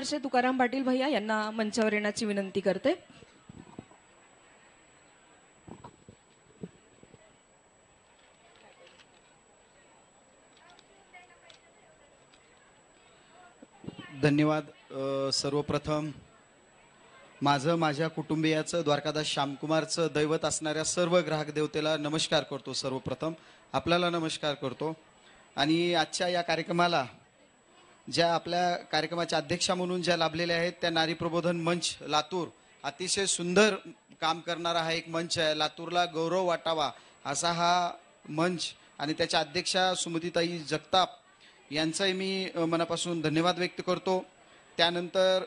कुमारचे तुकाराम पाटील भैया यांना मंचावर येण्याची विनंती करते। धन्यवाद। सर्वप्रथम माझ्या कुटुंबियाचं द्वारकादास श्यामकुमारचं दैवत असणाऱ्या सर्व ग्राहक देवतेला नमस्कार करतो। सर्वप्रथम आपल्याला नमस्कार करतो। आणि आजच्या या कार्यक्रमाला ज्या आपल्या कार्यक्रमाच्या अध्यक्षा म्हणून ज्या लाभलेल्या आहेत त्या नारी प्रबोधन मंच लातूर अतिशय सुंदर काम करणारा हा एक मंच आहे। लातूरला गौरव वाटावा असा हा मंच आणि त्याच्या अध्यक्षा सुमतीताई जगताप यांचाही मी मनापासून धन्यवाद व्यक्त करतो। त्यानंतर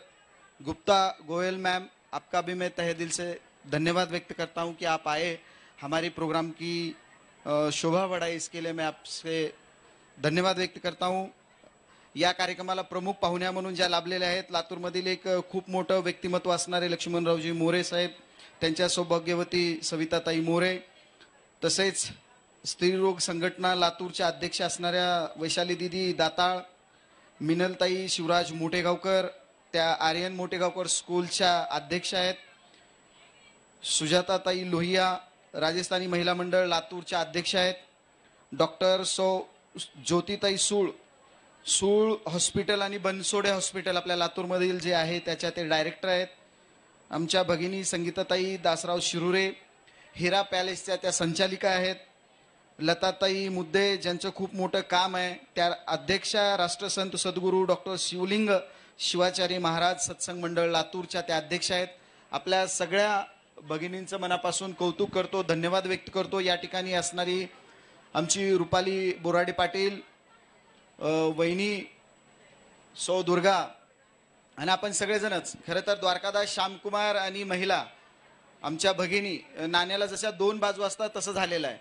गुप्ता गोयल मैम, आपका भी मैं तहे दिल से धन्यवाद व्यक्त करता हूं कि आप आए, हमारे प्रोग्राम की शोभा बढ़ाई, इसके लिए मैं आपसे धन्यवाद व्यक्त करता हूं। या कार्यक्रमाला प्रमुख पाहुण्या म्हणून ज्या लाभलेल्या आहेत लातूरमधील एक खूप मोठं व्यक्तिमत्व असणारे लक्ष्मणरावजी मोरे साहेब, त्यांच्या सौभाग्यवती सविताताई मोरे, तसेच स्त्रीरोग संघटना लातूरच्या अध्यक्ष असणाऱ्या वैशाली दीदी दाताळ, मिनलताई शिवराज मोठेगावकर, त्या आर्यन मोठेगावकर स्कूलच्या अध्यक्ष आहेत, सुजाताताई लोहिया राजस्थानी महिला मंडळ लातूरच्या अध्यक्ष आहेत, डॉक्टर ज्योतिताई सूळ हॉस्पिटल आणि बनसोडे हॉस्पिटल आपल्या लातूरमधील जे आहे त्याच्या ते डायरेक्टर आहेत, आमच्या भगिनी संगीताताई दासराव शिरुरे हिरा पॅलेसच्या त्या संचालिका आहेत, लताताई मुद्दे ज्यांचं खूप मोठं काम आहे त्या अध्यक्षा, राष्ट्रसंत सद्गुरू डॉक्टर शिवलिंग शिवाचार्य महाराज सत्संग मंडळ लातूरच्या त्या अध्यक्ष आहेत। आपल्या सगळ्या भगिनींचं मनापासून कौतुक करतो, धन्यवाद व्यक्त करतो। या ठिकाणी असणारी आमची रुपाली बोराडे पाटील, वहिनी सौ दुर्गा आणि आपण सगळेजणच खरं तर द्वारकादास श्यामकुमार आणि महिला आमच्या भगिनी, नाण्याला जशा दोन बाजू असतात तसं झालेलं आहे।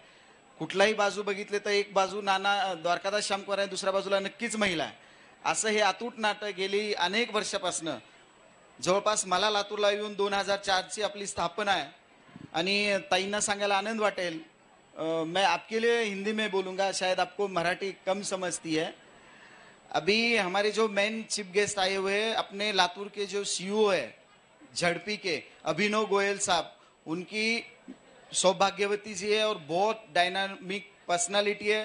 कुठलाही बाजू बघितले तर एक बाजू नाना द्वारकादास श्यामकुमार आहे, दुसऱ्या बाजूला नक्कीच महिला आहे। असं हे अतूट नाटक गेली अनेक वर्षापासून जवळपास मला लातूरला येऊन 2004 ची आपली स्थापना आहे। आणि ताईंना सांगायला आनंद वाटेल, मैं आपके लिए हिंदी में बोलूँगा, शायद आपको मराठी कम समझती है। अभी हमारे जो मेन चीफ गेस्ट आए हुए हैं अपने लातूर के जो सीईओ है झड़पी के अभिनव गोयल साहब, उनकी सौभाग्यवती जी है और बहुत डायनामिक पर्सनालिटी है।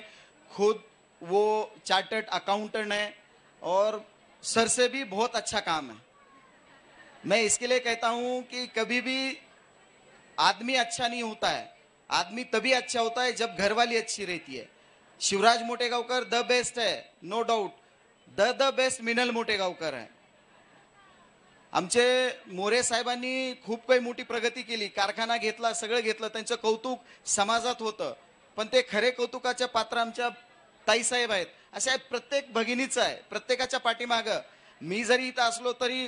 खुद वो चार्टर्ड अकाउंटेंट है और सर से भी बहुत अच्छा काम है। मैं इसके लिए कहता हूं कि कभी भी आदमी अच्छा नहीं होता है, आदमी तभी अच्छा होता है जब घरवाली अच्छी रहती है। शिवराज मोटेगावकर द बेस्ट है, no doubt, the best Minal Motegaonkar है। आमचे मोरे साहेबांनी खूप काही मोठी प्रगती केली, कारखाना घेतला, सगळं घेतलं, त्यांचं कौतुक समाजात होतं, पण ते खरे कौतुकाच्या पात्र आमच्या ताईसाहेब आहेत। अशा प्रत्येक भगिनीचं आहे, प्रत्येकाच्या पाठीमागं मी जरी इथं असलो तरी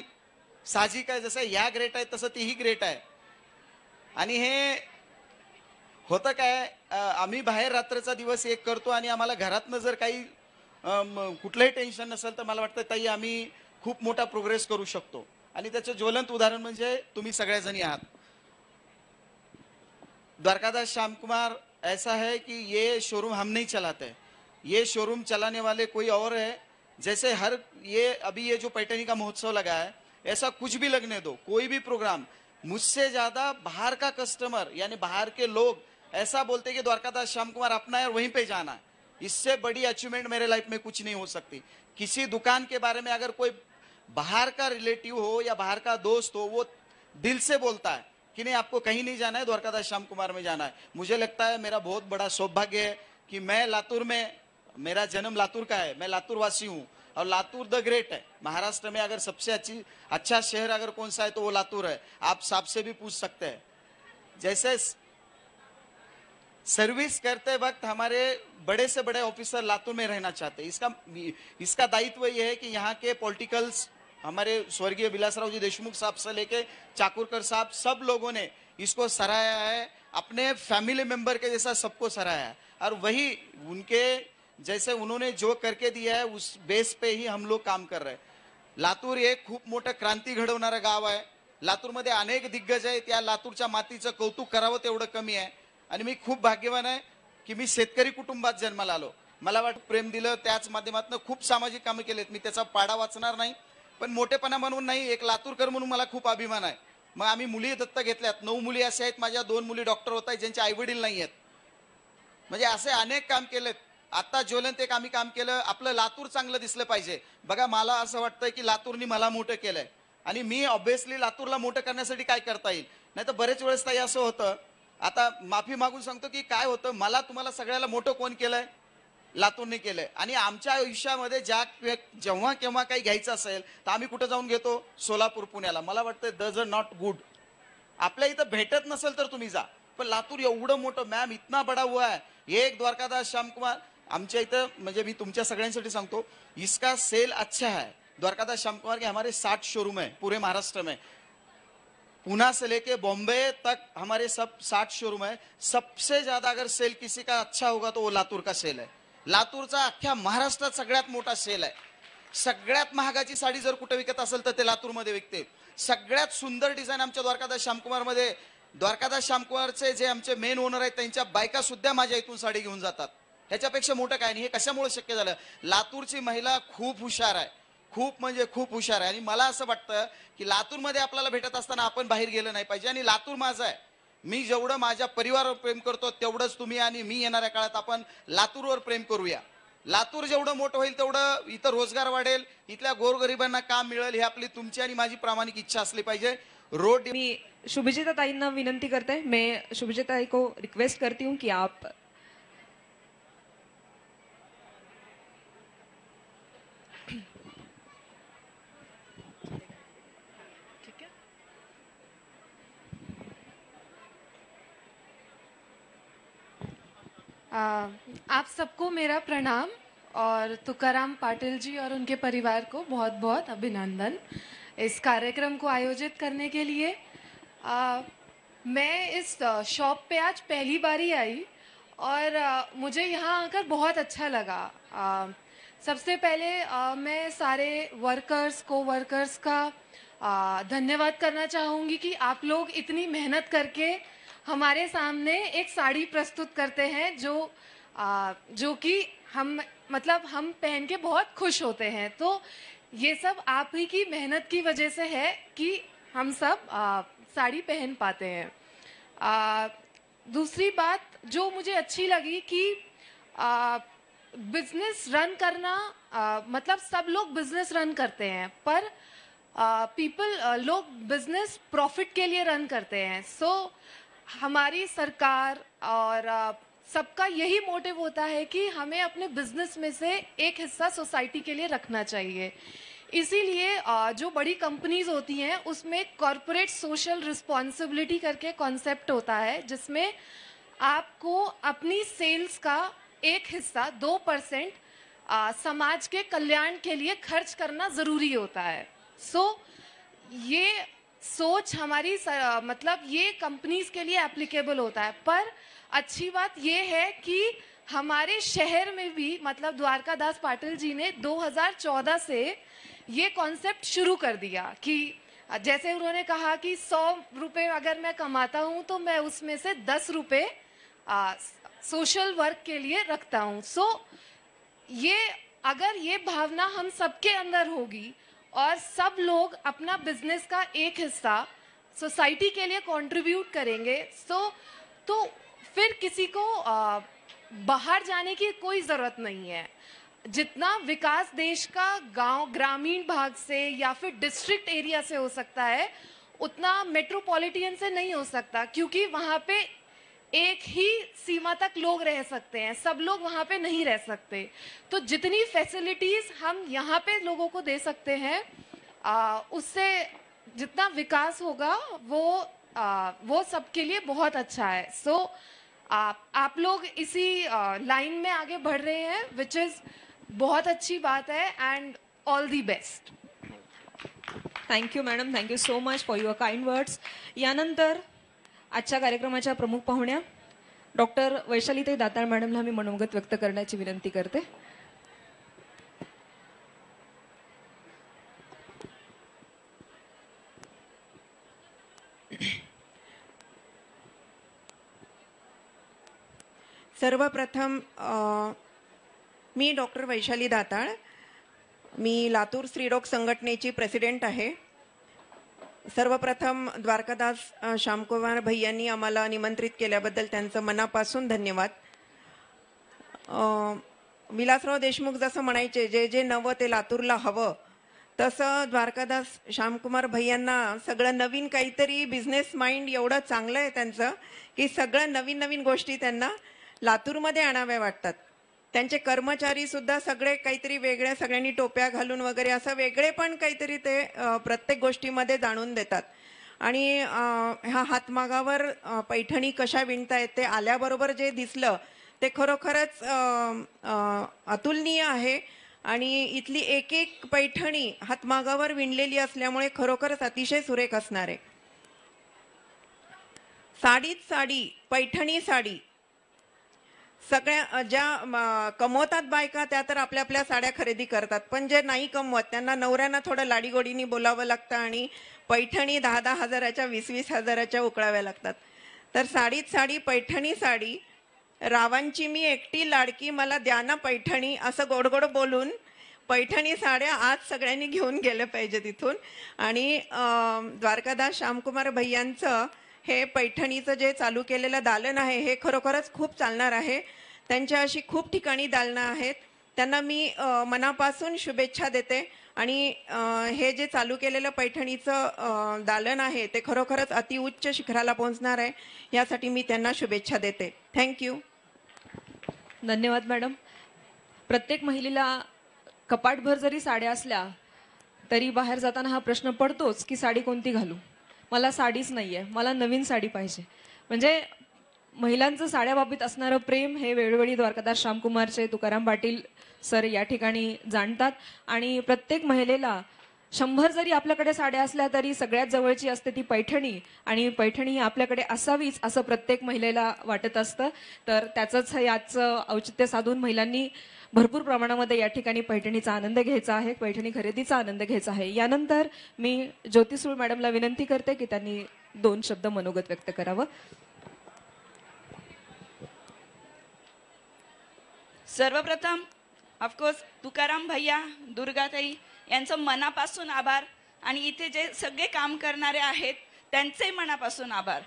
साहजिक आहे, जसं या ग्रेट आहे तसं तीही ग्रेट आहे। आणि हे होतं काय, आम्ही बाहेर रात्रीचा दिवस एक करतो आणि आम्हाला घरातनं जर काही कुठलंही टेन्शन नसेल तर मला वाटतं ताई आम्ही खूप मोठा प्रोग्रेस करू शकतो। आणि त्याचं ज्वलंत उदाहरण म्हणजे तुम्ही सगळेजणी आहात। द्वारकादास श्यामकुमार ऐसा है कि ये शोरूम हम नहीं चलाते, ये शोरूम चलाने वाले कोई और है। जैसे ये अभी ये जो पैठनी का महोत्सव लगा है, ऐसा कुछ भी लगने दो, कोई भी प्रोग्राम, मुझसे ज्यादा बाहर का कस्टमर यानी बाहर के लोग ऐसा बोलते कि द्वारकादास श्यामकुमार अपना है और वहीं पे जाना है। इससे बड़ी अचीवमेंट मेरे लाइफ में कुछ नहीं हो सकती। किसी दुकान के बारे में अगर कोई बाहर का रिलेटिव हो या बाहर का दोस्त हो, वो दिल से बोलता है कि नहीं आपको कहीं नहीं जाना है, द्वारकादास श्यामकुमार में जाना है। मुझे लगता है मेरा बहुत बड़ा सौभाग्य है कि मैं लातूर में, मेरा जन्म लातूर का है, मैं लातूर वासी हूँ और लातूर द ग्रेट है। महाराष्ट्र में अगर सबसे अच्छा शहर अगर कौन सा है तो वो लातूर है। आप साहब से भी पूछ सकते हैं। जैसे सर्विस करते वक्त हमारे बड़े से बड़े ऑफिसर लातूर में रहना चाहते हैं। इसका दायित्व यह है कि यहाँ के पॉलिटिकल्स, हमारे स्वर्गीय विलासराव जी देशमुख साहब से लेके चाकुरकर साहब, सब लोगों ने इसको सराहा है, अपने फैमिली मेंबर के जैसा सबको सराहा है। और वही उनके जैसे उन्होंने जो करके दिया है उस बेस पे ही हम लोग काम कर रहे हैं। लातूर एक खूप मोठं क्रांती घडवणारं गाव आहे। लातूरमध्ये अनेक दिग्गज आहेत, या लातूरच्या मातीचं कौतुक करावं तेवढं कमी आहे। आणि मी खूप भाग्यवान आहे की मी शेतकरी कुटुंबात जन्माला आलो। मला वाटतं प्रेम दिलं, त्याच माध्यमातून खूप सामाजिक कामे केलेत। मी त्याचा पाडा वाचणार नाही, पण मोठेपणा म्हणून नाही, एक लातूरकर म्हणून मला खूप अभिमान आहे. मग आम्ही मुली दत्तक घेतल्यात. 9 मुली अशा आहेत, माझ्या 2 मुली डॉक्टर होत आहेत ज्यांचे आई वडील नाही आहेत. म्हणजे असे अनेक काम केलेत. आता ज्वलंत एक आम्ही काम केलं, आपलं लातूर चांगलं दिसलं पाहिजे. बघा, मला असं वाटतंय की लातूरनी मला मोठं केलंय आणि मी ऑब्व्हियसली लातूरला मोठं करण्यासाठी काय करता येईल. नाही तर बरेच वेळेस ताई असं होतं, आता माफी मागून सांगतो की काय होतं, मला तुम्हाला सगळ्याला मोठं कोण केलंय? लातूरने केलंय. आणि आमच्या आयुष्यामध्ये जेव्हा केव्हा काही घ्यायचं असेल तर आम्ही कुठं जाऊन घेतो? सोलापूर, पुण्याला. मला वाटतं दज अ नॉट गुड. आपल्या इथं भेटत नसेल तर तुम्ही जा, पण लातूर एवढं मोठं, मॅम इतना बडा हुआ है. एक द्वारकादास श्यामकुमार आमच्या इथं, म्हणजे मी तुमच्या सगळ्यांसाठी सांगतो, इसका सेल अच्छा है. द्वारकादास श्यामकुमार के हमारे 60 शोरूम है पूरे महाराष्ट्र में. पुणे से लेके बॉम्बे तक हमारे सब 60 शोरूम है. सबसे ज्यादा अगर सेल किसी का अच्छा होगा तो वो लातूर का सेल है. लातूरचा अख्ख्या महाराष्ट्रात सगळ्यात मोठा सेल आहे. सगळ्यात महागाची साडी जर कुठे विकत असेल तर ते लातूरमध्ये विकते. सगळ्यात सुंदर डिझाईन आमच्या द्वारकादास श्यामकुमार मध्ये. द्वारकादास श्यामकुमारचे जे आमचे मेन ओनर आहेत त्यांच्या बायका सुद्धा माझ्या इथून साडी घेऊन जातात. ह्याच्यापेक्षा मोठं काय नाही. हे कशामुळे शक्य झालं? लातूरची महिला खूप हुशार आहे, खूप म्हणजे खूप हुशार आहे. आणि मला असं वाटतं की लातूरमध्ये आपल्याला भेटत असताना आपण बाहेर गेलं नाही पाहिजे. आणि लातूर माझं आहे. मी जेवढं माझ्या परिवारावर प्रेम करतो तेवढंच तुम्ही आणि मी येणाऱ्या काळात आपण लातूरवर प्रेम करूया. लातूर जेवढं मोठं होईल तेवढं इथं रोजगार वाढेल, इथल्या गोरगरिबांना काम मिळेल. ही आपली, तुमची आणि माझी प्रामाणिक इच्छा असली पाहिजे. रोड मी शुभजिता ताईंना विनंती करते, मैं शुभजिता ताई को रिक्वेस्ट करती हूँ कि आप आप सबको मेरा प्रणाम और तुकाराम पाटिल जी और उनके परिवार को बहुत बहुत अभिनंदन इस कार्यक्रम को आयोजित करने के लिए। मैं इस शॉप पे आज पहली बारी आई और मुझे यहाँ आकर बहुत अच्छा लगा। सबसे पहले मैं सारे वर्कर्स को वर्कर्स का धन्यवाद करना चाहूँगी कि आप लोग इतनी मेहनत करके हमारे सामने एक साड़ी प्रस्तुत करते हैं जो कि हम मतलब हम पहन के बहुत खुश होते हैं। तो ये सब आप ही की मेहनत की वजह से है कि हम सब साड़ी पहन पाते हैं। दूसरी बात जो मुझे अच्छी लगी कि बिजनेस रन करना मतलब सब लोग बिजनेस रन करते हैं, पर लोग बिजनेस प्रॉफिट के लिए रन करते हैं। सो हमारी सरकार और सबका यही मोटिव होता है कि हमें अपने बिजनेस में से एक हिस्सा सोसाइटी के लिए रखना चाहिए। इसीलिए जो बड़ी कंपनीज होती हैं उसमें कॉरपोरेट सोशल रिस्पॉन्सिबिलिटी करके कॉन्सेप्ट होता है, जिसमें आपको अपनी सेल्स का एक हिस्सा 2% समाज के कल्याण के लिए खर्च करना ज़रूरी होता है। ये सोच हमारी मतलब ये कंपनीज के लिए एप्लीकेबल होता है। पर अच्छी बात ये है कि हमारे शहर में भी मतलब द्वारकादास पाटिल जी ने 2014 से ये कॉन्सेप्ट शुरू कर दिया कि जैसे उन्होंने कहा कि 100 रुपये अगर मैं कमाता हूँ तो मैं उसमें से 10 रुपये सोशल वर्क के लिए रखता हूँ। ये अगर ये भावना हम सबके अंदर होगी और सब लोग अपना बिजनेस का एक हिस्सा सोसाइटी के लिए कंट्रीब्यूट करेंगे, तो फिर किसी को बाहर जाने की कोई ज़रूरत नहीं है। जितना विकास देश का गांव ग्रामीण भाग से या फिर डिस्ट्रिक्ट एरिया से हो सकता है, उतना मेट्रोपॉलिटन से नहीं हो सकता, क्योंकि वहाँ पे एक ही सीमा तक लोग रह सकते हैं, सब लोग वहाँ पे नहीं रह सकते। तो जितनी फैसिलिटीज़ हम यहाँ पे लोगों को दे सकते हैं, उससे जितना विकास होगा वो सबके लिए बहुत अच्छा है। आप लोग इसी लाइन में आगे बढ़ रहे हैं, विच इज़ बहुत अच्छी बात है, end all the best. Thank you madam, thank you so much for your kind words. यानंतर आजच्या कार्यक्रमाच्या प्रमुख पाहुण्या डॉक्टर वैशालीताई दातार मॅडमला मी मनोगत व्यक्त करण्याची विनंती करते. सर्वप्रथम मी डॉक्टर वैशाली दाताळ, मी लातूर स्त्रीरोग संघटनेची प्रेसिडेंट आहे. सर्वप्रथम द्वारकादास श्यामकुमार भैयांनी आम्हाला निमंत्रित केल्याबद्दल त्यांचं मनापासून धन्यवाद. विलासराव देशमुख जसं म्हणायचे, जे जे नवं ते लातूरला हवं, तसं द्वारकादास श्यामकुमार भैयांना सगळं नवीन काहीतरी बिझनेस माइंड एवढं चांगलं आहे त्यांचं की सगळं नवीन नवीन गोष्टी त्यांना लातूरमध्ये आणाव्या वाटतात. त्यांचे कर्मचारी सुद्धा सगळे काहीतरी वेगळ्या, सगळ्यांनी टोप्या घालून वगैरे असं वेगळे पण काहीतरी ते प्रत्येक गोष्टीमध्ये जाणून देतात. आणि ह्या हातमागावर पैठणी कशा विणतायत ते आल्याबरोबर जे दिसलं ते खरोखरच अतुलनीय आहे. आणि इथली एक एक पैठणी हातमागावर विणलेली असल्यामुळे खरोखरच अतिशय सुरेख असणार आहे. साडीत साडी, पैठणी साडी. सगळ्या ज्या कमवतात बायका त्या तर आपल्या आपल्या साड्या खरेदी करतात, पण जे नाही कमवत त्यांना नवऱ्यांना थोडं लाडीगोडीनी बोलावं लागतं आणि पैठणी 10-10 हजाराच्या, 20-20 हजाराच्या उकळाव्या लागतात. तर साडीत साडी, पैठणी साडी. रावांची मी एकटी लाडकी, मला द्या ना पैठणी, असं गोड गोड बोलून पैठणी साड्या आज सगळ्यांनी घेऊन गेले पाहिजे तिथून. आणि द्वारकादास श्यामकुमार भैयांचं हे पैठणीचं जे चालू केलेलं दालन आहे हे खरोखरच खूप चालणार आहे. त्यांच्या अशी खूप ठिकाणी दालनं आहेत. त्यांना मी मनापासून शुभेच्छा देते. आणि हे जे चालू केलेलं पैठणीचं दालन आहे ते खरोखरच अतिउच्च शिखराला पोहोचणार आहे. यासाठी मी त्यांना शुभेच्छा देते. थँक्यू. धन्यवाद मॅडम. प्रत्येक महिलेला कपाटभर जरी साड्या असल्या तरी बाहेर जाताना हा प्रश्न पडतोच की साडी कोणती घालू. मला साडीच नाही आहे, मला नवीन साडी पाहिजे. म्हणजे महिलांचं साड्याबाबतीत असणारं प्रेम हे वेळोवेळी द्वारकादास श्यामकुमारचे तुकाराम पाटील सर या ठिकाणी जाणतात. आणि प्रत्येक महिलेला 100 जरी आपल्याकडे साड्या असल्या तरी सगळ्यात जवळची असते ती पैठणी. आणि पैठणी ही आपल्याकडे असावीच असं प्रत्येक महिलेला वाटत असतं. तर त्याचंच याचं औचित्य साधून महिलांनी भरपूर प्रमाणामध्ये या ठिकाणी पैठणीचा आनंद घ्यायचा आहे, पैठणी खरेदीचा आनंद घ्यायचा आहे. यानंतर मी ज्योती सुळ मॅडमला विनंती करते की त्यांनी 2 शब्द मनोगत व्यक्त करावं. सर्वप्रथम ऑफकोर्स तुकाराम भैया, दुर्गाताई यांचं मनापासून आभार. आणि इथे जे सगळे काम करणारे आहेत त्यांचे मनापासून आभार.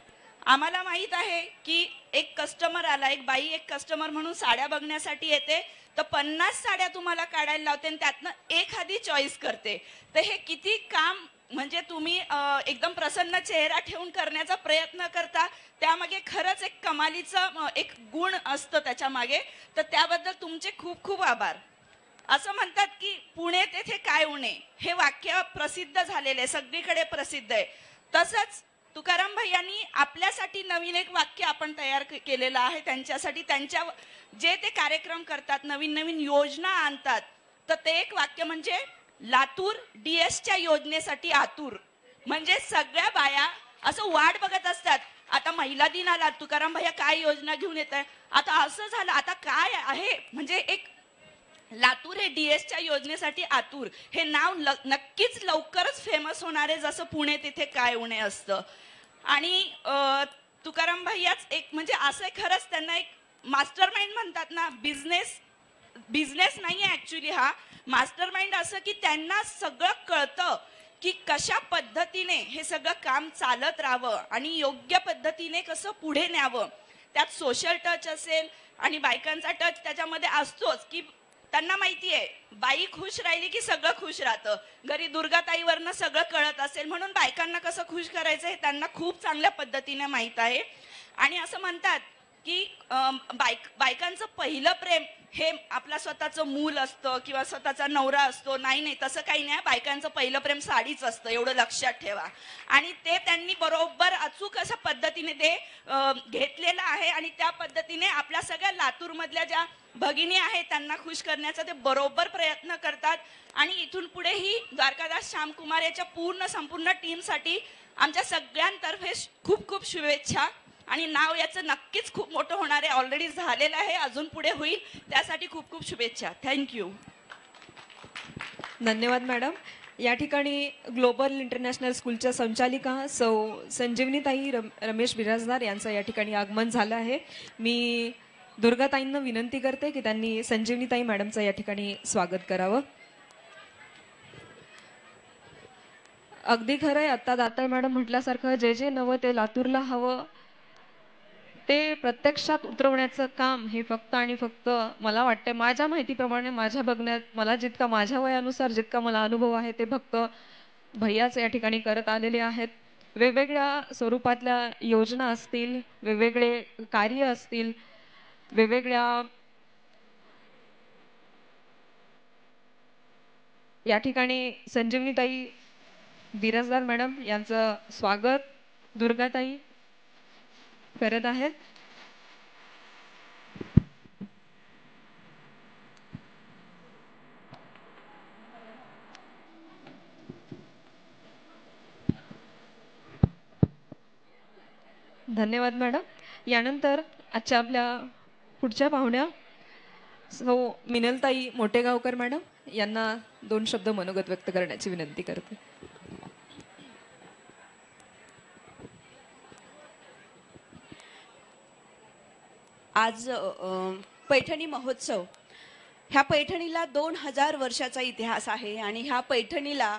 आम्हाला माहीत आहे की एक कस्टमर आला, एक बाई एक कस्टमर म्हणून साड्या बघण्यासाठी येते तर 50 साड्या तुम्हाला काढायला लावते आणि त्यातनं एखादी चॉईस करते. तर हे किती काम, म्हणजे तुम्ही एकदम प्रसन्न चेहरा ठेवून करण्याचा प्रयत्न करता, त्यामागे खरंच एक कमालीचं एक गुण असतं त्याच्या मागे. तर त्याबद्दल तुमचे खूप खूप आभार. असं म्हणतात की पुणे तेथे काय उणे, हे वाक्य प्रसिद्ध झालेले, सगळीकडे प्रसिद्ध आहे. तसंच तुकाराम भैयांनी आपल्यासाठी नवीन एक वाक्य आपण तयार केलेलं आहे त्यांच्यासाठी. त्यांच्या जे ते कार्यक्रम करतात, नवीन नवीन योजना आणतात, तर ते एक वाक्य म्हणजे लातूर डीएसच्या योजनेसाठी आतुर. म्हणजे सगळ्या बाया असं वाट बघत असतात, आता महिला दिन आला, तुकाराम भैया काय योजना घेऊन येत आहे, आता असं झालं, आता काय आहे. म्हणजे एक लातूर हे डीएसच्या योजनेसाठी आतुर हे नाव नक्कीच लवकरच फेमस होणार आहे, जसं पुणे तिथे काय उणे असतं. आणि तुकाराम भैयाच एक म्हणजे असं खरंच त्यांना एक मास्टर माइंड म्हणतात ना, बिझनेस नाही आहे ऍक्च्युली हा मास्टर माइंड. असं की त्यांना सगळं कळतं की कशा पद्धतीने हे सगळं काम चालत राहावं आणि योग्य पद्धतीने कसं पुढे न्यावं. त्यात सोशल टच असेल आणि बायकांचा टच त्याच्यामध्ये असतोच. की त्यांना माहिती आहे बाई खुश राहिली की सगळं खुश राहतं. घरी दुर्गाताईवरनं सगळं कळत असेल, म्हणून बायकांना कसं खुश करायचं हे त्यांना खूप चांगल्या पद्धतीने माहीत आहे. आणि असं म्हणतात की बायकांचं पहिलं प्रेम हे आपला स्वतःचं मूल असतं किंवा स्वतःचा नवरा असतो. नाही, तसं काही नाही. बायकांचं पहिलं प्रेम साडीच असतं, एवढं लक्षात ठेवा. आणि ते त्यांनी बरोबर अचूक अशा पद्धतीने ते घेतलेलं आहे. आणि त्या पद्धतीने आपल्या सगळ्या लातूरमधल्या ज्या भगिनी आहेत त्यांना खुश करण्याचा ते बरोबर प्रयत्न करतात. आणि इथून पुढेही द्वारकादास श्यामकुमार याच्या संपूर्ण टीमसाठी आमच्या सगळ्यांतर्फे खूप खूप शुभेच्छा. आणि नाव याचं नक्कीच खूप मोठं होणार आहे, ऑलरेडी झालेलं आहे, अजून पुढे होईल. त्यासाठी खूप खूप शुभेच्छा. थँक्यू. धन्यवाद मॅडम. या ठिकाणी ग्लोबल इंटरनॅशनल स्कूलच्या संचालिका सौ संजीवनीताई रमेश बिराजदार यांचं या ठिकाणी आगमन झालं आहे. मी दुर्गाताईंना विनंती करते की त्यांनी संजीवनीताई मॅडमचं या ठिकाणी स्वागत करावं. अगदी खरं आहे. आत्ता दातार मॅडम म्हटल्यासारखं जे जे नवं ते लातूरला हवं ते प्रत्यक्षात उतरवण्याचं काम हे फक्त आणि फक्त मला वाटतंय माझ्या माहितीप्रमाणे माझ्या बघण्यात मला जितका माझ्या वयानुसार जितका मला अनुभव आहे ते फक्त भैयाच या ठिकाणी करत आलेले आहेत. वेगवेगळ्या स्वरूपातल्या योजना असतील, वेगवेगळे कार्य असतील, वेगवेगळ्या या ठिकाणी संजीवनीताई बिराजदार मॅडम यांचं स्वागत दुर्गाताई करत आहेत. धन्यवाद मॅडम. यानंतर आजच्या आपल्या पुढच्या पाहुण्या सौ मिनलताई मोटेगावकर मॅडम यांना 2 शब्द मनोगत व्यक्त करण्याची विनंती करते. आज पैठणी महोत्सव, ह्या पैठणीला 2000 वर्षाचा इतिहास आहे आणि ह्या पैठणीला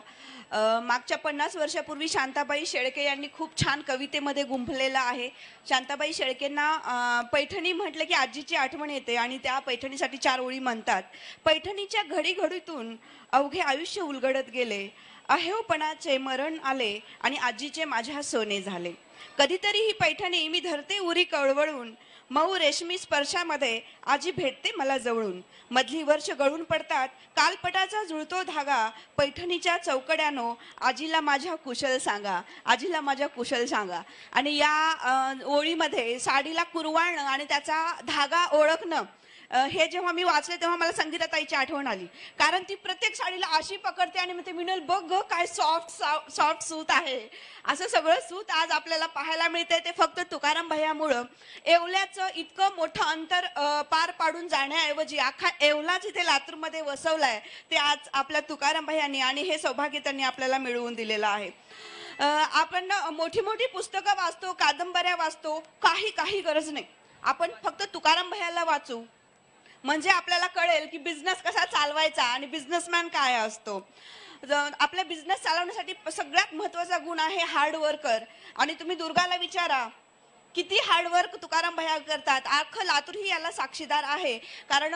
मागच्या 50 वर्षापूर्वी शांताबाई शेळके यांनी खूप छान कवितेमध्ये गुंफलेलं आहे. शांताबाई शेळकेंना पैठणी म्हटलं की आजीची आठवण येते आणि त्या पैठणीसाठी 4 ओळी म्हणतात. पैठणीच्या घडीघडीतून अवघे आयुष्य उलगडत गेले, अहेवपणाचे मरण आले आणि आजीचे माझ्या सोने झाले. कधीतरी ही पैठणी मी धरते उरी कळवळून, मऊ रेशमी स्पर्शामध्ये आजी भेटते मला जवळून. मधली वर्ष गळून पडतात, कालपटाचा जुळतो धागा, पैठणीच्या चौकड्यानो आजीला माझ्या कुशल सांगा, आजीला माझ्या कुशल सांगा. आणि या ओळीमध्ये साडीला कुरवाळणं आणि त्याचा धागा ओळखणं, हे जेव्हा मी वाचले तेव्हा मला संगीताताईची आठवण आली. कारण ती प्रत्येक साडीला अशी पकडते आणि मग ते मिनल बघ ग काय सॉफ्ट सूत आहे. असं सगळं सूत आज आपल्याला पाहायला मिळते. ते फक्त तुकाराम भैयामुळं. येवल्याचं इतकं मोठं अंतर पार पाडून जाण्याऐवजी अख्खा येवलाच इथे लातूरमध्ये वसवलाय, ते आज आपल्या तुकाराम भैयांनी आणि हे सौभाग्य त्यांनी आपल्याला मिळवून दिलेलं आहे. आपण मोठी मोठी पुस्तकं वाचतो, कादंबऱ्या वाचतो, काही गरज नाही. आपण फक्त तुकाराम भैयाला वाचू म्हणजे आपल्याला कळेल की बिझनेस कसा चालवायचा आणि बिझनेसमॅन काय असतो. आपला बिझनेस चालवण्यासाठी सगळ्यात महत्त्वाचा गुण आहे हार्ड वर्कर. आणि तुम्ही दुर्गाला विचारा किती हार्डवर्क तुकाराम भैया करतात. अख्खं लातूर ही याला साक्षीदार आहे. कारण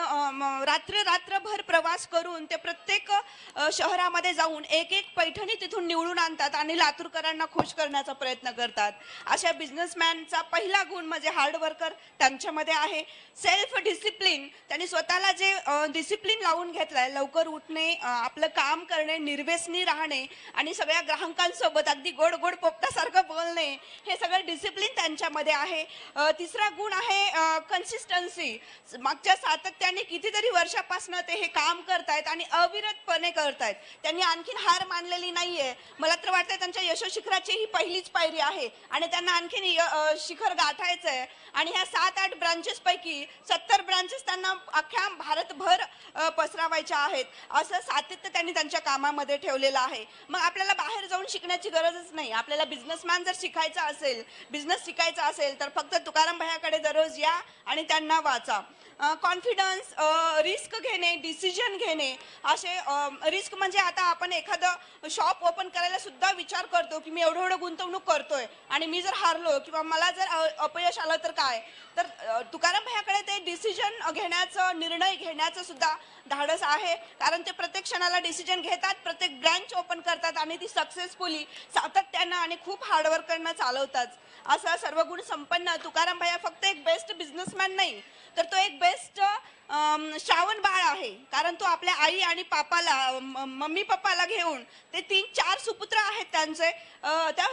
रात्रभर प्रवास करून ते प्रत्येक शहरामध्ये जाऊन एक एक पैठणी तिथून निवडून आणतात आणि लातूरकरांना खुश करण्याचा प्रयत्न करतात. अशा बिझनेसमॅनचा पहिला गुण म्हणजे हार्डवर्कर त्यांच्यामध्ये आहे. सेल्फ डिसिप्लिन, त्यांनी स्वतःला जे डिसिप्लिन लावून घेतलंय, लवकर उठणे, आपलं काम करणे, निर्व्यसनी राहणे आणि सगळ्या ग्राहकांसोबत अगदी गोड गोड पोपटासारखं बोलणे, हे सगळं डिसिप्लिन त्यांच्यामध्ये आहे. तिसरा गुण आहे कन्सिस्टन्सी. मागच्या सातत्याने कितीतरी वर्षापासून ते हे काम करतायत आणि अविरतपणे करतायत. त्यांनी आणखीन हार मानलेली नाहीये. मला तर वाटतं त्यांच्या यशोशिखराची ही पहिलीच पायरी आहे आणि त्यांना आणखीन शिखर गाठायचंय. आणि ह्या 7-8 ब्रांचेस पैकी 70 ब्रांचेस त्यांना अख्ख्या भारतभर पसरावायच्या आहेत. असं सातत्य त्यांनी त्यांच्या कामामध्ये ठेवलेलं आहे. मग आपल्याला बाहेर जाऊन शिकण्याची गरजच नाही. आपल्याला बिझनेसमॅन जर शिकायचा असेल, बिझनेस शिकायचा असेल तर फक्त तुकाराम भैयाकडे दररोज या आणि त्यांना वाचा. कॉन्फिडन्स, रिस्क घेणे, डिसिजन घेणे. असे रिस्क म्हणजे आता आपण एखादं शॉप ओपन करायला सुद्धा विचार करतो की मी एवढं गुंतवणूक करतोय आणि मी जर हारलो किंवा मला जर अपयश आलं तर काय. तर तुकाराम भैयाकडे ते डिसिजन घेण्याचं, निर्णय घेण्याचं सुद्धा धाडस आहे. कारण ते प्रत्येक क्षणाला डिसिजन घेतात, प्रत्येक ब्रँच ओपन करतात आणि ती सक्सेसफुली सातत्यानं आणि खूप हार्डवर्करनं चालवतात. असा सर्व गुण संपन्न तुकाराम भैया फक्त एक बेस्ट बिझनेसमॅन नाही, तर तो एक बेस्ट श्रावण बाळ आहे. कारण तो आपल्या आई आणि पापाला, मम्मी पप्पाला घेऊन, ते 3-4 सुपुत्र आहेत त्यांचे, त्या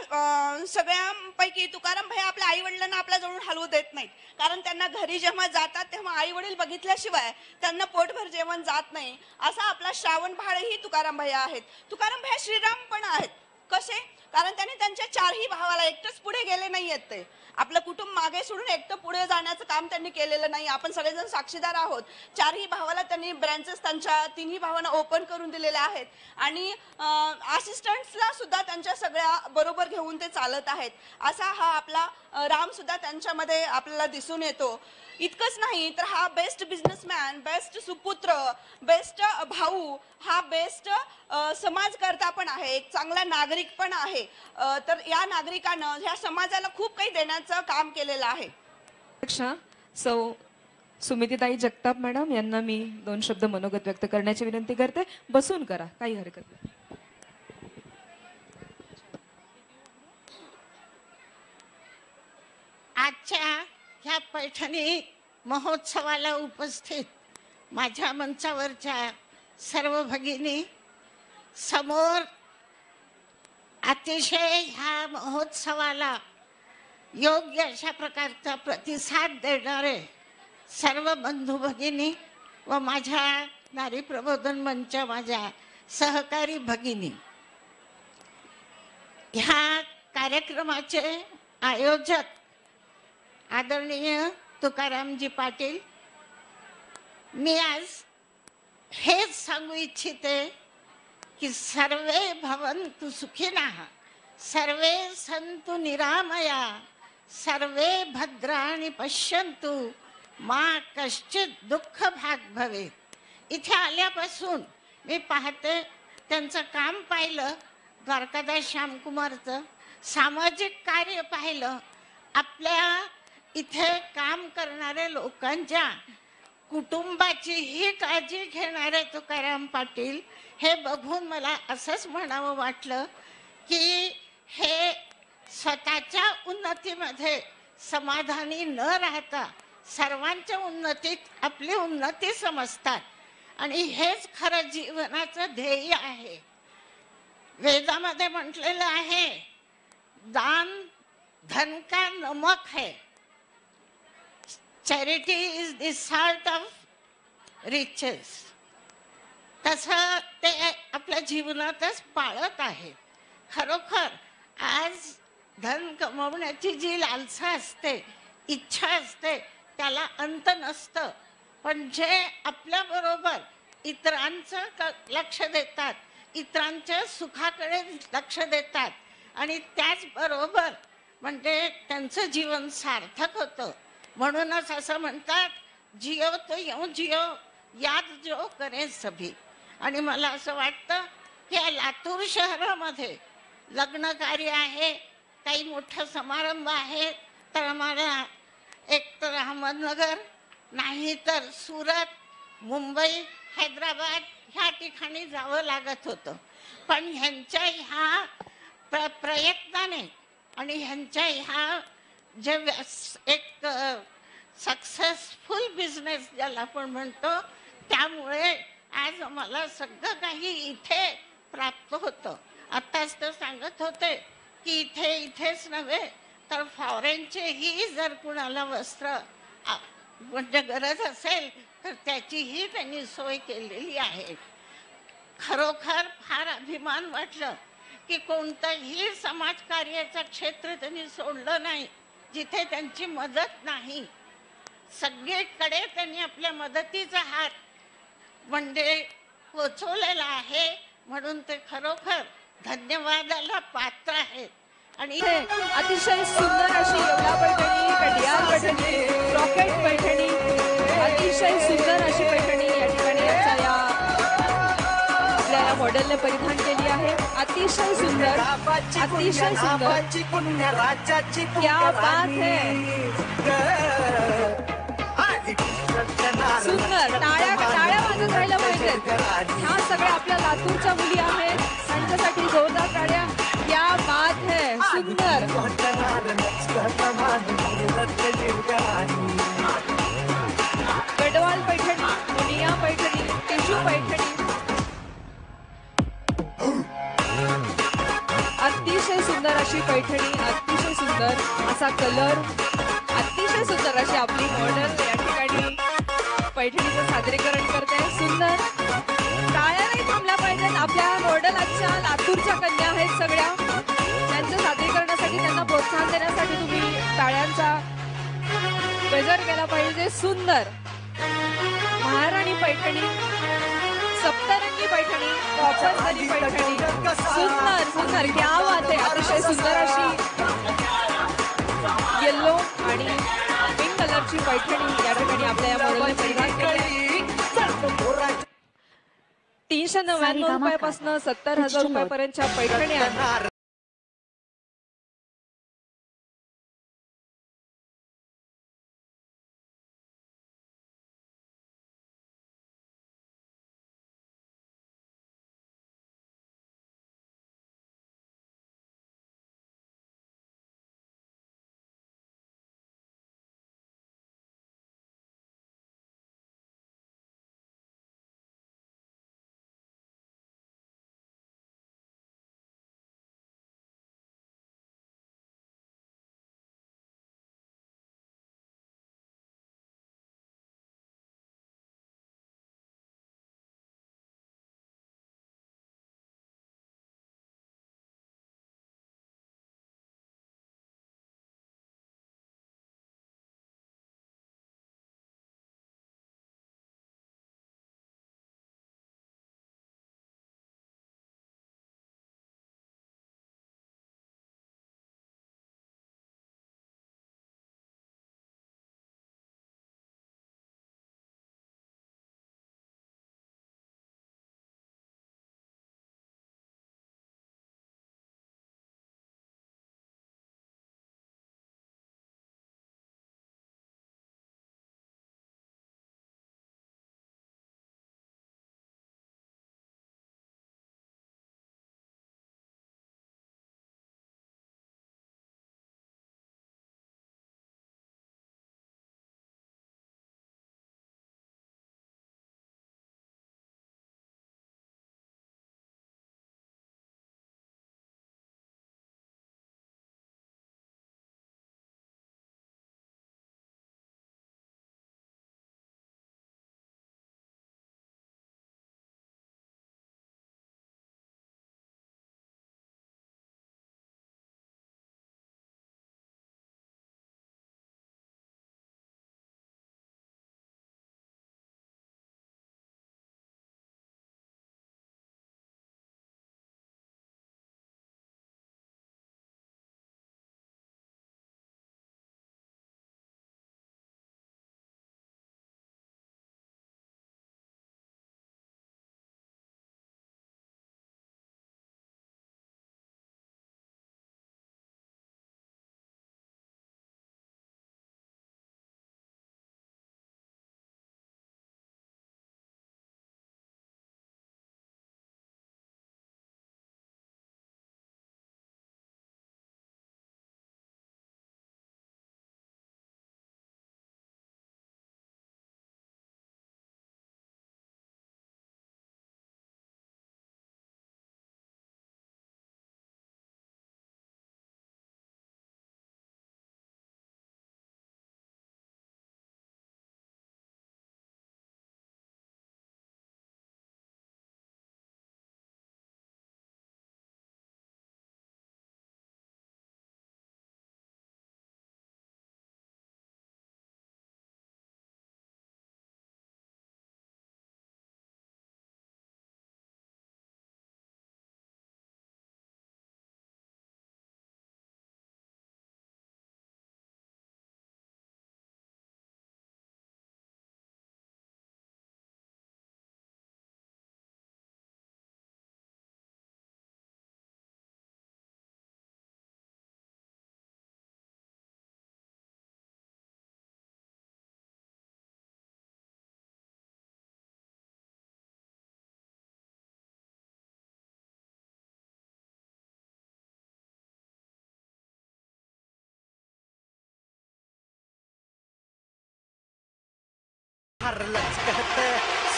सगळ्यांपैकी तुकाराम भैया आपल्या आई वडिलांना आपल्या जवळून हलवू देत नाहीत. कारण त्यांना घरी जेव्हा जातात तेव्हा आई वडील बघितल्याशिवाय त्यांना पोटभर जेवण जात नाही. असा आपला श्रावण बाळही तुकाराम भैया आहेत. तुकाराम भैया श्रीराम पण आहेत. कसे? कारण त्यांनी त्यांच्या चारही भावाला, एकटंच पुढे गेले नाहीयेत ते, आपलं कुटुंब मागे सोडून एकटं पुढे जाण्याचं काम त्यांनी केलेलं नाही. आपण सगळेजण साक्षीदार आहोत. चारही भावाला त्यांनी ब्रँचेस त्यांच्या तिन्ही भावांना ओपन करून दिलेले आहेत आणि असिस्टंट्सला सुद्धा त्यांच्या सगळ्या बरोबर घेऊन ते चालत आहेत. असा हा आपला राम सुद्धा त्यांच्यामध्ये आपल्याला दिसून येतो. इतकंच नाही तर हा बेस्ट बिझनेसमॅन, बेस्ट सुपुत्र, बेस्ट भाऊ, हा बेस्ट समाजकर्ता पण आहे, एक चांगला नागरिक पण आहे. तर या नागरिकानं ह्या समाजाला खूप काही देण्याचं काम केलेलं आहे. सौ सुमितीताई जगताप मॅडम यांना मी 2 शब्द मनोगत व्यक्त करण्याची विनंती करते. बसून करा, काही हरकत नाही. आजच्या ह्या पैठणी महोत्सवाला उपस्थित माझ्या मंचावरच्या सर्व भगिनी, समोर अतिशय ह्या महोत्सवाला योग्य अशा प्रकारचा प्रतिसाद देणारे सर्व बंधू भगिनी व माझ्या नारी प्रबोधन मंच माझ्या सहकारी भगिनी, ह्या कार्यक्रमाचे आयोजक आदरणीय तुकारामजी पाटील, मी आज हेच सांगू इच्छिते की सर्वे भवन्तु सुखिनः, सर्वे सन्तु निरामया, सर्वे भद्राणि पश्यन्तु, मा कश्चित दुःख भाग भवेत. इथे आल्यापासून मी पाहते, त्यांचं काम पाहिलं, द्वारकादास श्यामकुमारचं सामाजिक कार्य पाहिलं, आपल्या इथे काम करणाऱ्या लोकांच्या कुटुंबाचीही काळजी घेणारे तुकाराम पाटील, हे बघून मला असंच म्हणावं वाटलं की हे स्वतःच्या उन्नतीमध्ये समाधानी न राहता सर्वांच्या उन्नतीत आपली उन्नती समजतात आणि हेच खरं जीवनाचं ध्येय आहे. वेदामध्ये म्हटलेलं आहे, दान धन का नमक है, charity is the salt of riches. तसं ते आपल्या जीवनातच पाळत आहे. खरोखर आज धन कमवण्याची जी लालसा असते, इच्छा असते, त्याला अंत नसतं. पण जे आपल्याबरोबर इतरांचं लक्ष देतात, इतरांच्या सुखाकडे लक्ष देतात आणि त्याचबरोबर म्हणजे त्यांचं जीवन सार्थक होतं. म्हणूनच असं म्हणतात, जियो तो यूं जियो, याद जो करे सभी. आणि मला असं वाटतं की या लातूर शहरामध्ये लग्न कार्य आहे, काही मोठा समारंभ आहे, तर आम्हाला एकतर अहमदनगर, नाही तर सुरत, मुंबई, हैदराबाद ह्या ठिकाणी जावं लागत होतं. पण ह्यांच्या ह्या प्रयत्नाने आणि ह्यांच्या ह्या जे एक सक्सेसफुल बिझनेस ज्याला आपण म्हणतो, त्यामुळे आज आम्हाला सगळं काही इथे प्राप्त होतं. आताच तर सांगत होते की इथेच नव्हे तर फॉरेनचेही जर कुणाला वस्त्र म्हणजे गरज असेल तर त्याचीही त्यांनी सोय केलेली आहे. खरोखर फार अभिमान वाटलं की कोणतंही समाजकार्याचं क्षेत्र त्यांनी सोडलं नाही जिथे त्यांची मदत नाही. सगळीकडे त्यांनी आपल्या मदतीचा हात म्हणजे पोचवलेला आहे. म्हणून ते खरोखर धन्यवादाला पात्र आहेत. आणि अतिशय सुंदर अशी येवला पैठणी, कडियाल पैठणी, रॉकेट पैठणी, अतिशय सुंदर अशी पैठणी या ठिकाणी या आपल्या मॉडेलने परिधान केली आहे. अतिशय सुंदर, अतिशय सुंदर, क्या बात है. सुंदर, टाळ्या वाजत राहिल्या पाहिजेत. ह्या सगळ्या आपल्या लातूरच्या मुली आहेत, त्यांच्यासाठी जोरदार टाळ्या. क्या बात है, सुंदर. गडवाल पैठणी, मुनिया पैठणी, टिशू पैठणी, अतिशय सुंदर अशी पैठणी, अतिशय सुंदर असा कलर, अतिशय सुंदर अशी आपली मॉडेल या ठिकाणी पैठणीचं सादरीकरण करते. सुंदर. टाळ्या नाही थांबल्या पाहिजेत. आपल्या मॉडेल आजच्या लातूरच्या कन्या आहेत सगळ्या. गजर केला पाहिजे. सुंदर महाराणी पैठणी, सप्तरंगी पैठणी, कॉपर जरी पैठणी. सुंदर सुंदर, क्या बात आहे. अतिशय सुंदर अशी येल्लो आणि पिंक कलरची पैठणी या ठिकाणी आपल्या या मॉडेलने परिधान केली आहे. 399 रुपयापासून 70,000 रुपयापर्यंतच्या पैठण्या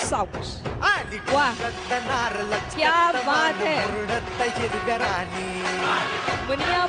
सावकाश. वाह, क्या बात है. मुनिया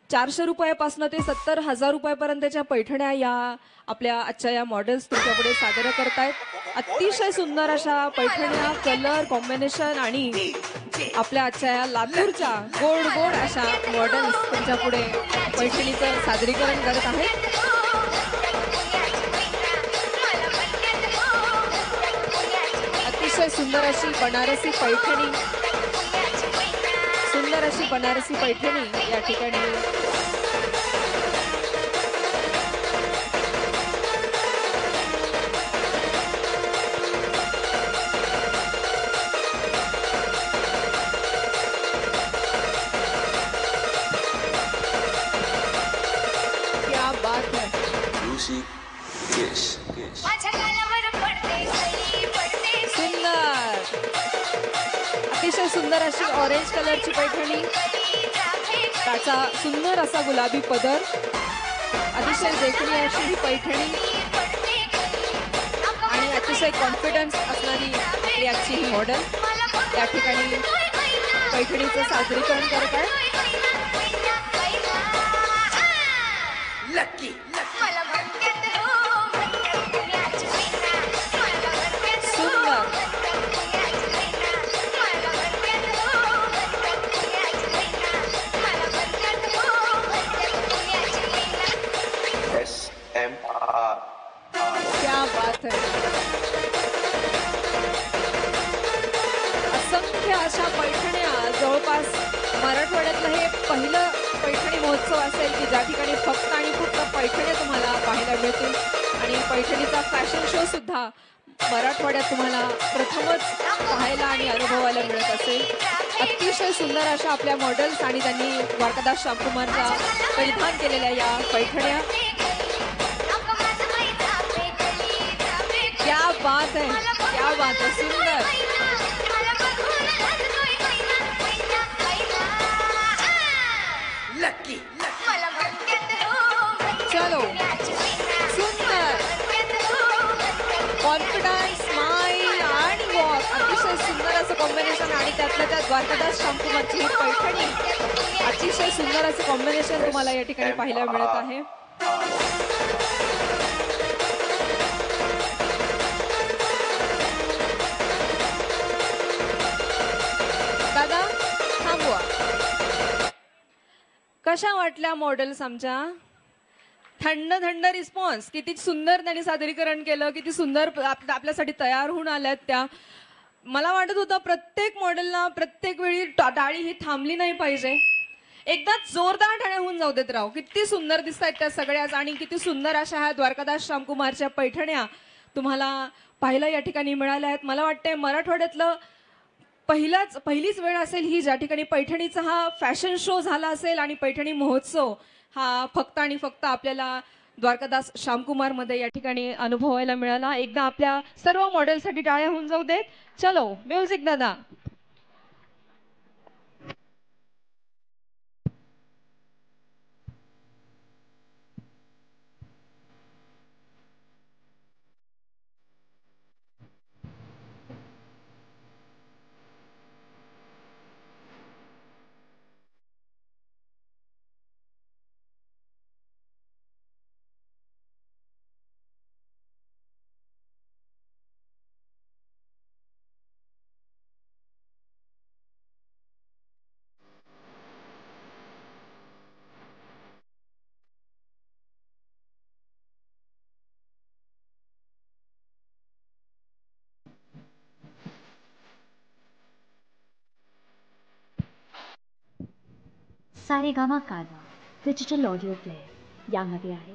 400 रुपयापासून ते 70,000 रुपयापर्यंतच्या पैठण्या या आपल्या आजच्या या मॉडेल्स तुमच्यापुढे सादर करतायत. अतिशय सुंदर अशा पैठण्या, कलर कॉम्बिनेशन आणि आपल्या आजच्या या लातूरच्या गोड गोड अशा मॉडेल्स तुमच्यापुढे पैठणीचं सादरीकरण करत आहेत. अतिशय सुंदर अशी बनारसी पैठणी, सुंदर अशी बनारसी पैठणी या ठिकाणी क्या बात है. सुंदर, अतिशय सुंदर अशी ऑरेंज कलरची पैठणी, त्याचा सुंदर असा गुलाबी पदर, अतिशय देखणी अशी ही पैठणी आणि अतिशय कॉन्फिडन्स असणारी आपली आजची ही मॉडेल या ठिकाणी पैठणीचं सादरीकरण करत आहे. क्या बात है. असंख्य अशा पैठण्या, जवळपास मराठवाड्यातलं हे पहिलं पैठणी महोत्सव असेल की ज्या ठिकाणी फक्त आणि फक्त पैठण्या तुम्हाला पाहायला मिळतील आणि पैठणीचा फॅशन शो सुद्धा मराठवाड्यात तुम्हाला प्रथमच पाहायला आणि अनुभवायला मिळत असेल. अतिशय सुंदर अशा आपल्या मॉडेल्स आणि त्यांनी द्वारकादास श्यामकुमारचा परिधान केलेल्या या पैठण्या. क्या बात है, क्या बात है. सुंदर. चलो, सुंदर, कॉन्फिडन्स, स्माइल आणि वॉक, अतिशय सुंदर असं कॉम्बिनेशन आणि त्यातल्या त्यात द्वारकादास श्यामकुमारची ही पैठणी, अतिशय सुंदर असं कॉम्बिनेशन तुम्हाला या ठिकाणी पाहायला मिळत आहे. दादा थांबवा. कशा वाटल्या मॉडेल्स आमच्या? थंड थंड रिस्पॉन्स, किती सुंदर त्यांनी सादरीकरण केलं, किती सुंदर आपल्यासाठी तयार होऊन आल्यात त्या. मला वाटत होतं प्रत्येक मॉडेलला प्रत्येक वेळी टाळी ही थांबली नाही पाहिजे, एकदा जोरदार टाळ्या होऊन जाऊ देत राव. किती सुंदर दिसत आहेत त्या सगळ्याच आणि किती सुंदर अशा ह्या द्वारकादास श्यामकुमारच्या पैठण्या तुम्हाला पाहायला या ठिकाणी मिळाल्या आहेत. मला वाटतंय मराठवाड्यातलं पहिलीच वेळ असेल ही ज्या ठिकाणी पैठणीचा हा फॅशन शो झाला असेल आणि पैठणी महोत्सव हा फक्त आणि फक्त आपल्याला द्वारकादास श्यामकुमार मध्ये या ठिकाणी अनुभवायला मिळाला. एकदा आपल्या सर्व मॉडेलसाठी टाळ्या होऊन जाऊ देत. चलो म्युझिक दादा. सारेगामा कारवा डिजिटल ऑडिओ प्लेअर यामध्ये आहे